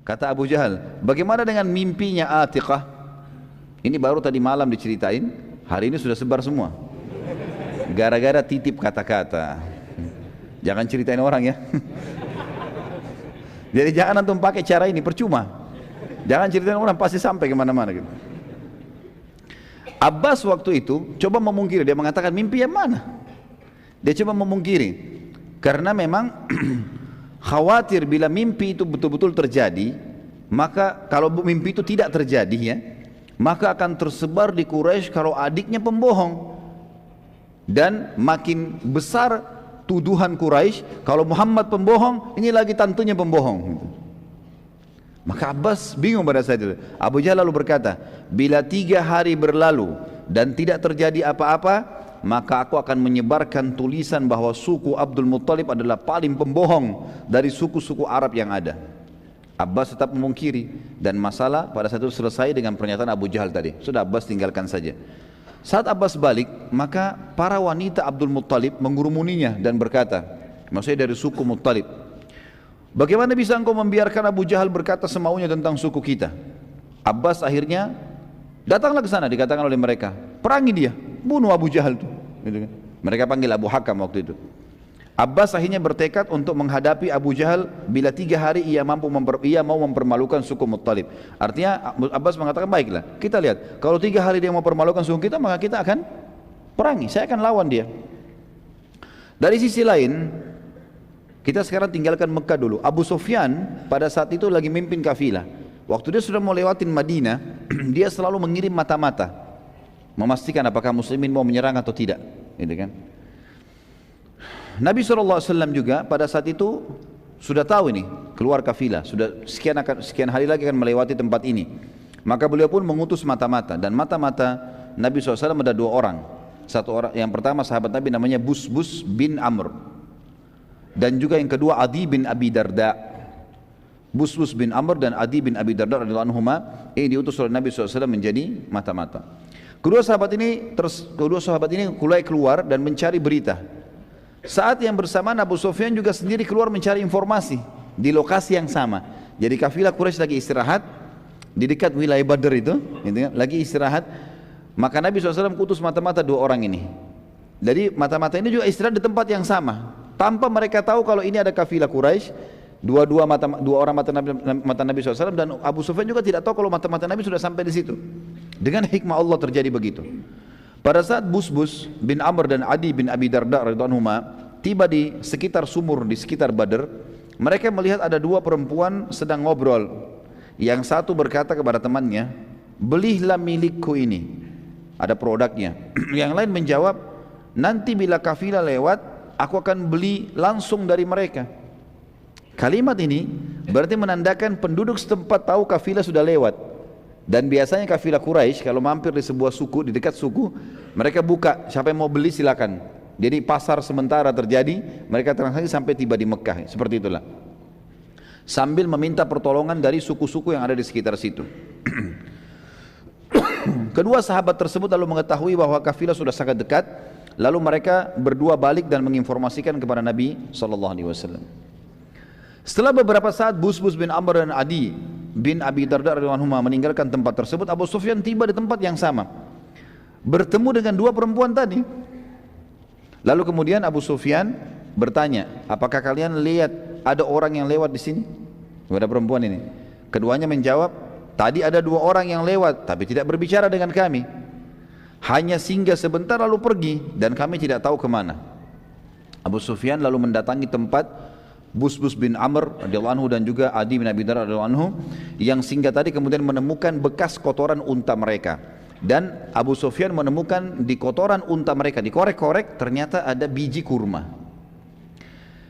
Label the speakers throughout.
Speaker 1: Kata Abu Jahal, bagaimana dengan mimpinya Atiqah? Ini baru tadi malam diceritain, hari ini sudah sebar semua. Gara-gara titip kata-kata. Jangan ceritain orang ya. Jadi jangan antum pakai cara ini, percuma. Jangan ceritain orang, pasti sampai kemana-mana gitu. Abbas waktu itu coba memungkiri, dia mengatakan mimpi yang mana? Dia coba memungkiri, karena memang khawatir bila mimpi itu betul-betul terjadi, maka kalau mimpi itu tidak terjadi ya, maka akan tersebar di Quraisy kalau adiknya pembohong, dan makin besar tuduhan Quraisy kalau Muhammad pembohong, ini lagi tantunya pembohong. Maka Abbas bingung pada saat itu. Abu Jahal lalu berkata, bila 3 hari berlalu dan tidak terjadi apa-apa, maka aku akan menyebarkan tulisan bahwa suku Abdul Muttalib adalah paling pembohong dari suku-suku Arab yang ada. Abbas tetap memungkiri, dan masalah pada saat itu selesai dengan pernyataan Abu Jahal tadi. Sudah, Abbas tinggalkan saja. Saat Abbas balik, maka para wanita Abdul Muttalib mengurumuninya dan berkata, maksudnya dari suku Muttalib, bagaimana bisa engkau membiarkan Abu Jahal berkata semaunya tentang suku kita? Abbas akhirnya datanglah ke sana, dikatakan oleh mereka, perangi dia, bunuh Abu Jahal itu. Mereka panggil Abu Hakam waktu itu. Abbas akhirnya bertekad untuk menghadapi Abu Jahal bila 3 hari ia mau mempermalukan suku Muttalib. Artinya Abbas mengatakan, baiklah, kita lihat, kalau 3 hari dia mau mempermalukan suku kita, maka kita akan perangi, saya akan lawan dia. Dari sisi lain, kita sekarang tinggalkan Mekah dulu. Abu Sufyan pada saat itu lagi mimpin kafilah. Waktu dia sudah mau lewatin Madinah, dia selalu mengirim mata-mata, memastikan apakah muslimin mau menyerang atau tidak, gitu kan. Nabi SAW juga pada saat itu sudah tahu ini, keluar kafilah, sudah sekian hari lagi akan melewati tempat ini. Maka beliau pun mengutus mata-mata, dan mata-mata Nabi SAW ada 2 orang. Satu orang, yang pertama sahabat Nabi namanya Busbus bin Amr, dan juga yang kedua Adi bin Abi Darda. Busbus bin Amr dan Adi bin Abi Darda radhiyallahu anhuma ini diutus oleh Nabi SAW menjadi mata-mata. Kedua sahabat ini mulai keluar dan mencari berita. Saat yang bersamaan Abu Sufyan juga sendiri keluar mencari informasi di lokasi yang sama. Jadi kafilah Quraisy lagi istirahat di dekat wilayah Badr itu, lagi istirahat. Maka Nabi SAW kutus mata-mata 2 orang ini. Jadi mata-mata ini juga istirahat di tempat yang sama, tanpa mereka tahu kalau ini ada kafilah Quraisy. Dua orang mata Nabi SAW, dan Abu Sufyan juga tidak tahu kalau mata-mata Nabi sudah sampai di situ. Dengan hikmah Allah terjadi begitu. Pada saat Busbus bin Amr dan Adi bin Abi Darda radhiyallahu anhuma tiba di sekitar sumur di sekitar Badr, mereka melihat ada 2 perempuan sedang ngobrol. Yang satu berkata kepada temannya, belilah milikku ini, ada produknya. Yang lain menjawab, nanti bila kafilah lewat, aku akan beli langsung dari mereka. Kalimat ini berarti menandakan penduduk setempat tahu kafilah sudah lewat. Dan biasanya kafilah Quraisy kalau mampir di sebuah suku, di dekat suku, mereka buka, siapa yang mau beli silakan. Jadi pasar sementara terjadi, mereka transaksi sampai tiba di Mekah, seperti itulah. Sambil meminta pertolongan dari suku-suku yang ada di sekitar situ. Kedua sahabat tersebut lalu mengetahui bahwa kafilah sudah sangat dekat, lalu mereka berdua balik dan menginformasikan kepada Nabi SAW. Setelah beberapa saat Busbus bin Amr dan Adi bin Abi Darda radhiyallahu anhu meninggalkan tempat tersebut, Abu Sufyan tiba di tempat yang sama, bertemu dengan 2 perempuan tadi. Lalu kemudian Abu Sufyan bertanya, apakah kalian lihat ada orang yang lewat di sini? Kepada perempuan ini. Keduanya menjawab, tadi ada 2 orang yang lewat tapi tidak berbicara dengan kami, hanya singgah sebentar lalu pergi, dan kami tidak tahu kemana. Abu Sufyan lalu mendatangi tempat Busbus bin Amr radhiyallahu anhu dan juga Adi bin Abi Darda radhiyallahu anhu yang singgah tadi, kemudian menemukan bekas kotoran unta mereka. Dan Abu Sufyan menemukan di kotoran unta mereka, dikorek-korek, ternyata ada biji kurma.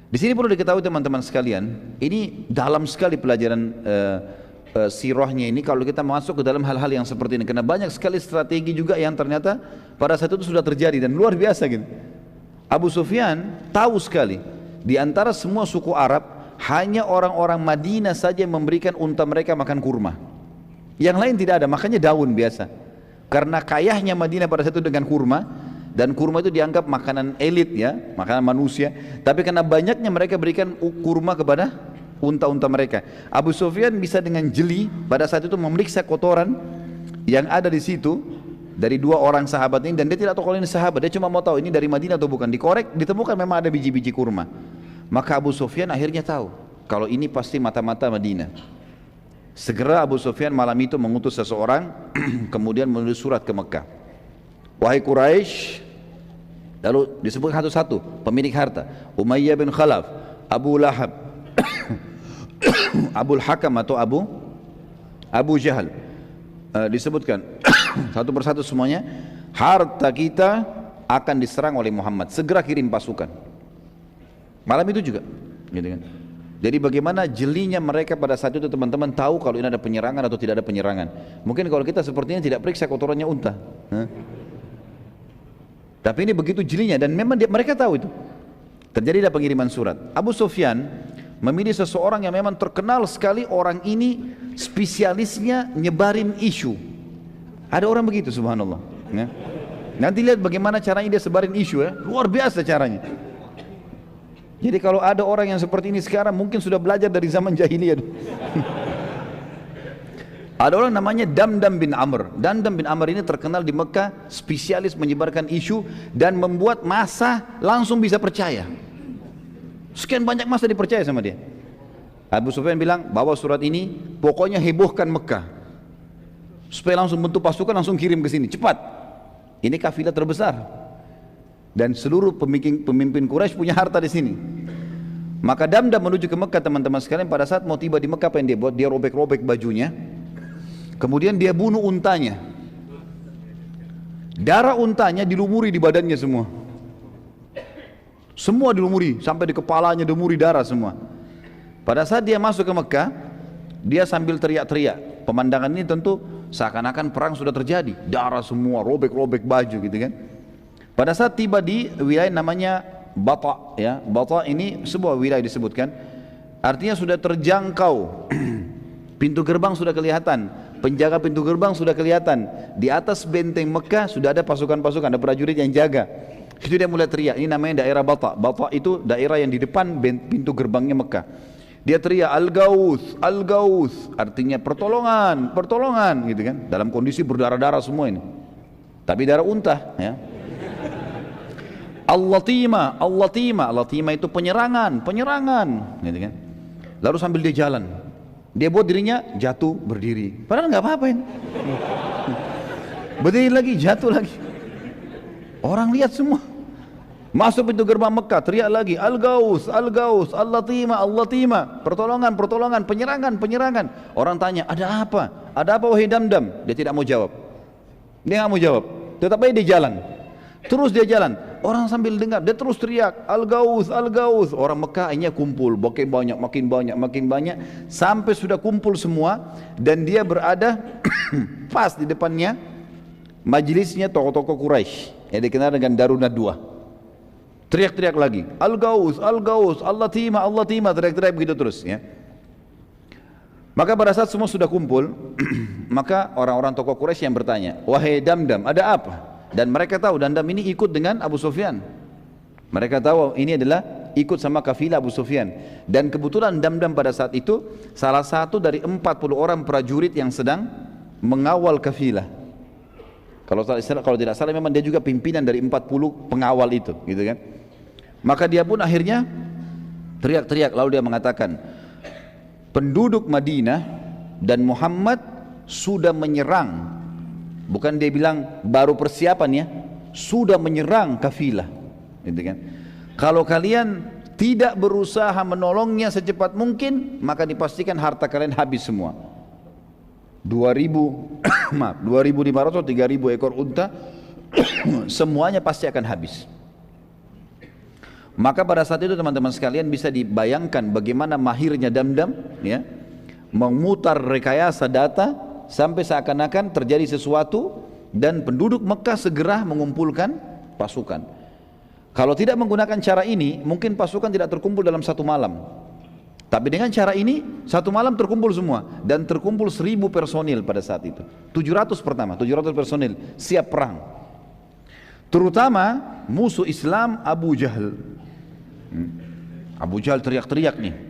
Speaker 1: Di sini perlu diketahui teman-teman sekalian, ini dalam sekali pelajaran sirahnya ini kalau kita masuk ke dalam hal-hal yang seperti ini, karena banyak sekali strategi juga yang ternyata pada saat itu sudah terjadi dan luar biasa gitu. Abu Sufyan tahu sekali, di antara semua suku Arab hanya orang-orang Madinah saja yang memberikan unta mereka makan kurma. Yang lain tidak ada, makanya daun biasa. Karena kayahnya Madinah pada saat itu dengan kurma, dan kurma itu dianggap makanan elit ya, makanan manusia. Tapi karena banyaknya mereka berikan kurma kepada unta-unta mereka. Abu Sufyan bisa dengan jeli pada saat itu memeriksa kotoran yang ada di situ dari dua orang sahabat ini, dan dia tidak tahu kalau ini sahabat, dia cuma mau tahu ini dari Madinah atau bukan. Dikorek, ditemukan memang ada biji-biji kurma. Maka Abu Sufyan akhirnya tahu kalau ini pasti mata-mata Madinah. Segera Abu Sufyan malam itu mengutus seseorang kemudian menulis surat ke Mekah. Wahai Quraisy, lalu disebut satu-satu pemilik harta, Umayyah bin Khalaf, Abu Lahab, Abul Hakam atau Abu Jahal, disebutkan satu persatu semuanya, harta kita akan diserang oleh Muhammad, segera kirim pasukan. Malam itu juga, gitu kan. Jadi bagaimana jelinya mereka pada saat itu teman-teman tahu kalau ini ada penyerangan atau tidak ada penyerangan. Mungkin kalau kita sepertinya tidak periksa kotorannya unta. Tapi ini begitu jelinya, dan memang mereka tahu itu. Terjadilah pengiriman surat. Abu Sufyan memilih seseorang yang memang terkenal sekali, orang ini spesialisnya nyebarin isu. Ada orang begitu, subhanallah. Nanti lihat bagaimana caranya dia sebarin isu, ya. Luar biasa caranya. Jadi kalau ada orang yang seperti ini sekarang mungkin sudah belajar dari zaman jahiliyah. Ada orang namanya Damdam bin Amr. Damdam bin Amr ini terkenal di Mekah, spesialis menyebarkan isu dan membuat massa langsung bisa percaya. Sekian banyak massa dipercaya sama dia. Abu Sufyan bilang, bawa surat ini, pokoknya hebohkan Mekah, supaya langsung bentuk pasukan, langsung kirim ke sini, cepat. Ini kafilah terbesar. Dan seluruh pemimpin Quraisy punya harta di sini. Maka Damdam menuju ke Mekah, teman-teman sekalian. Pada saat mau tiba di Mekah, apa yang dia buat? Dia robek-robek bajunya, kemudian dia bunuh untanya. Darah untanya dilumuri di badannya semua. Semua dilumuri, sampai di kepalanya dilumuri darah semua. Pada saat dia masuk ke Mekah, dia sambil teriak-teriak. Pemandangan ini tentu seakan-akan perang sudah terjadi. Darah semua, robek-robek baju gitu kan. Pada saat tiba di wilayah namanya Bata, ya, Bata ini sebuah wilayah disebutkan, artinya sudah terjangkau. Pintu gerbang sudah kelihatan, penjaga pintu gerbang sudah kelihatan. Di atas benteng Mekah sudah ada pasukan-pasukan, ada prajurit yang jaga. Itu dia mulai teriak, ini namanya daerah Bata. Bata itu daerah yang di depan pintu gerbangnya Mekah. Dia teriak Al-Gauth, Al-Gauth, artinya pertolongan, pertolongan gitu kan. Dalam kondisi berdarah-darah semua ini. Tapi darah unta, ya. Al-Latima, Al-Latima, Al-Latima itu penyerangan, penyerangan, gitu kan. Lalu sambil dia jalan, dia buat dirinya jatuh berdiri. Padahal nggak apa-apa ini. Berdiri lagi, jatuh lagi. Orang lihat semua. Masuk pintu gerbang Mekah, teriak lagi, Al-Gauth, Al-Gauth, Al-Latima, Al-Latima, pertolongan, pertolongan, penyerangan, penyerangan. Orang tanya, ada apa? Ada apa wahai Damdam? Dia tidak mau jawab. Dia nggak mau jawab. Tetap aja dia jalan. Terus dia jalan, orang sambil dengar, dia terus teriak, Al-Gauth, Al-Gauth. Orang Mekah akhirnya kumpul, makin banyak, makin banyak, makin banyak, sampai sudah kumpul semua, dan dia berada pas di depannya majelisnya tokoh-tokoh Quraisy yang dikenal dengan Darun Nadwa. Teriak-teriak lagi, Al-Gauth, Al-Gauth, Al-Latima, Al-Latima, teriak-teriak begitu terus, ya. Maka pada saat semua sudah kumpul, maka orang-orang tokoh Quraisy yang bertanya, wahai Damdam, ada apa? Dan mereka tahu Damdam ini ikut dengan Abu Sufyan. Mereka tahu ini adalah ikut sama kafilah Abu Sufyan. Dan kebetulan Damdam pada saat itu salah satu dari 40 orang prajurit yang sedang mengawal kafilah. Kalau tidak salah memang dia juga pimpinan dari 40 pengawal itu, gitu kan. Maka dia pun akhirnya teriak-teriak, lalu dia mengatakan, penduduk Madinah dan Muhammad sudah menyerang. Bukan dia bilang baru persiapan, ya, sudah menyerang kafilah, gitu kan. Kalau kalian tidak berusaha menolongnya secepat mungkin, maka dipastikan harta kalian habis semua. 2.500 atau 3.000 ekor unta semuanya pasti akan habis. Maka pada saat itu teman-teman sekalian bisa dibayangkan bagaimana mahirnya Damdam, ya, memutar rekayasa data sampai seakan-akan terjadi sesuatu dan penduduk Mekah segera mengumpulkan pasukan. Kalau tidak menggunakan cara ini, mungkin pasukan tidak terkumpul dalam satu malam. Tapi dengan cara ini, satu malam terkumpul semua. Dan terkumpul 1.000 personil pada saat itu. 700 pertama, 700 personil siap perang. Terutama musuh Islam Abu Jahal. Abu Jahal teriak-teriak nih,